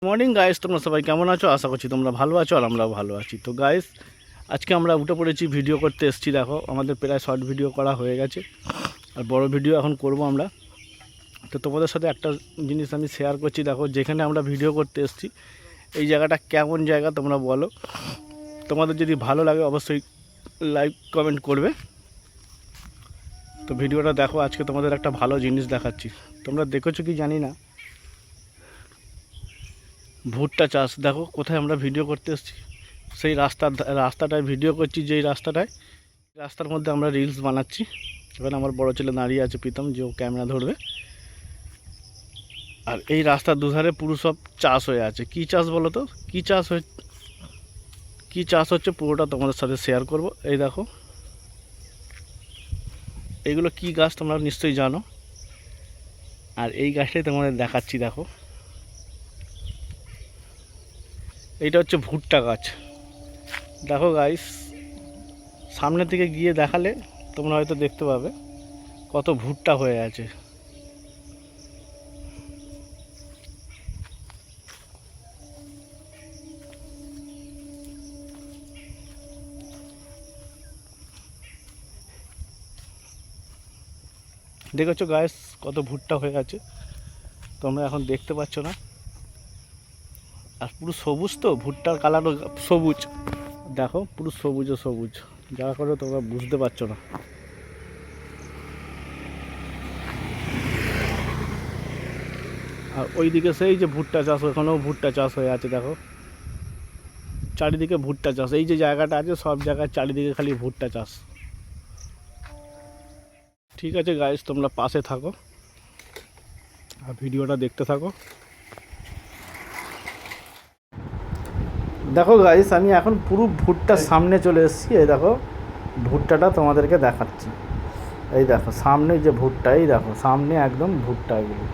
Morning guys, তোমরা সবাই কেমন আছো? আশা করছি তোমরা ভালো আছো আর আমরাও ভালো আছি। তো গাইস, আজকে আমরা উঠে পড়েছি, ভিডিও করতে এসেছি। দেখো, আমাদের প্রায় শর্ট ভিডিও করা হয়ে গেছে আর বড় ভিডিও এখন করব আমরা। তো তোমাদের সাথে একটা জিনিস আমি শেয়ার করছি। দেখো, যেখানে আমরা ভিডিও করতে এসেছি এই জায়গাটা কেমন জায়গা তোমরা বলো। তোমাদের যদি ভালো লাগে অবশ্যই লাইক কমেন্ট করবে। তো ভিডিওটা দেখো, আজকে তোমাদের একটা ভালো জিনিস দেখাচ্ছি। তোমরা দেখেছো কি জানি না, ভুট্টা চাষ। দেখো কোথায় আমরা ভিডিও করতে এসেছি, সেই রাস্তাটায় ভিডিও করছি। যেই রাস্তার মধ্যে আমরা রিলস বানাচ্ছি। এখানে আমার বড় ছেলে দাঁড়িয়ে আছে, প্রীতম, যে ও ক্যামেরা ধরবে। আর এই রাস্তার দুধারে পুরো সব চাষ হয়ে আছে। কি চাষ বলো তো? কি চাষ হচ্ছে পুরোটা তোমাদের সাথে শেয়ার করব। এই দেখো, এইগুলো কি গাছ তোমরা নিশ্চয়ই জানো, আর এই গাছটাই তোমাদের দেখাচ্ছি। দেখো, এইটা হচ্ছে ভুট্টা গাছ। দেখো গাইস, সামনের দিকে গিয়ে দেখালে তোমরা হয়তো দেখতে পাবে কত ভুট্টা হয়ে আছে। দেখেছো গাইস, কত ভুট্টা হয়ে আছে, তোমরা এখন দেখতে পাচ্ছ না। আর পুরো সবুজ, তো ভুট্টার কালারও সবুজ। দেখো পুরো সবুজে সবুজ, যার করে তোমরা বুঝতে পারছো না। আর ওইদিকে সেই যে ভুট্টা চাষ, ওখানেও ভুট্টা চাষ হয়ে আছে। দেখো চারিদিকে ভুট্টা চাষ। এই যে জায়গাটা আছে সব জায়গায় চারিদিকে খালি ভুট্টা চাষ। ঠিক আছে গাইস, তোমরা পাশে থাকো আর ভিডিওটা দেখতে থাকো। দেখো গাইস, আমি এখন পুরো ভুট্টার সামনে চলে এসেছি। এই দেখো, ভুট্টাটা তোমাদেরকে দেখাচ্ছি। এই দেখো সামনে যে ভুট্টা, এই দেখো সামনে একদম ভুট্টা। এগুলো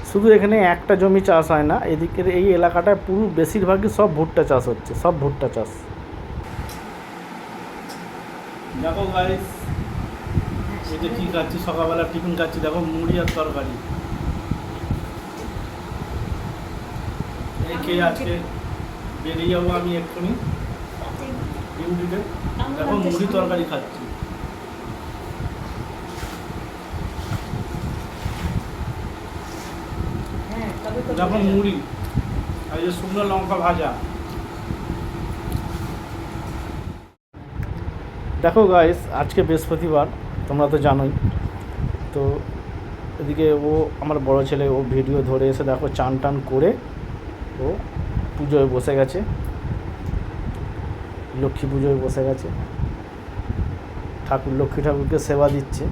শুধু এখানে একটা জমি চাষ হয় না, এদিকের এই এলাকাটায় পুরো বেশিরভাগই সব ভুট্টা চাষ হচ্ছে, সব ভুট্টা চাষ। দেখো গাইস, এই যে কী খাচ্ছি, সকালবেলা টিফিন খাচ্ছি। দেখো, মুড়ি আর তরকারি। এই খেয়ে আজকে বেরিয়ে যাবো আমি এক্ষুনি ডিউটিতে। দেখো মুড়ি তরকারি খাচ্ছি। দেখো মুড়ি আর এই যে শুকনো লঙ্কা ভাজা। দেখো গাইস, আজকে বৃহস্পতিবার, তোমরা তো জানোই। তো এদিকে ও আমার বড় ছেলে, ও ভিডিও ধরে এসে দেখো চান টান করে ও পুজোয় বসে গেছে, লক্ষ্মী পুজোয় বসে গেছে, লক্ষ্মী ঠাকুরকে সেবা দিচ্ছে।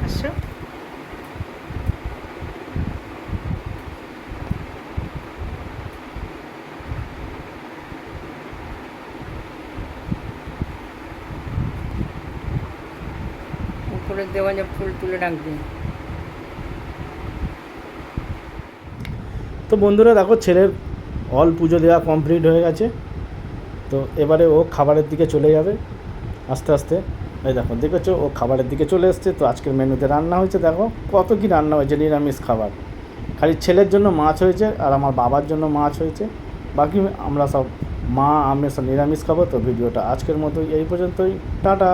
আসো, উপরের দেওয়ালে ফুল তুলে রাখবে। তো বন্ধুরা দেখো, ছেলের অল পুজো দেওয়া কমপ্লিট হয়ে গেছে। তো এবারে ও খাবারের দিকে চলে যাবে আস্তে আস্তে। এই দেখো, দেখেছো ও খাবারের দিকে চলে এসছে। তো আজকের মেনুতে রান্না হয়েছে, দেখো কত কি রান্না হয়েছে, নিরামিষ খাবার। খালি ছেলের জন্য মাছ হয়েছে আর আমার বাবার জন্য মাছ হয়েছে, বাকি আমরা সব আমি সব নিরামিষ খাবো। তো ভিডিওটা আজকের মতো এই পর্যন্তই, টাটা।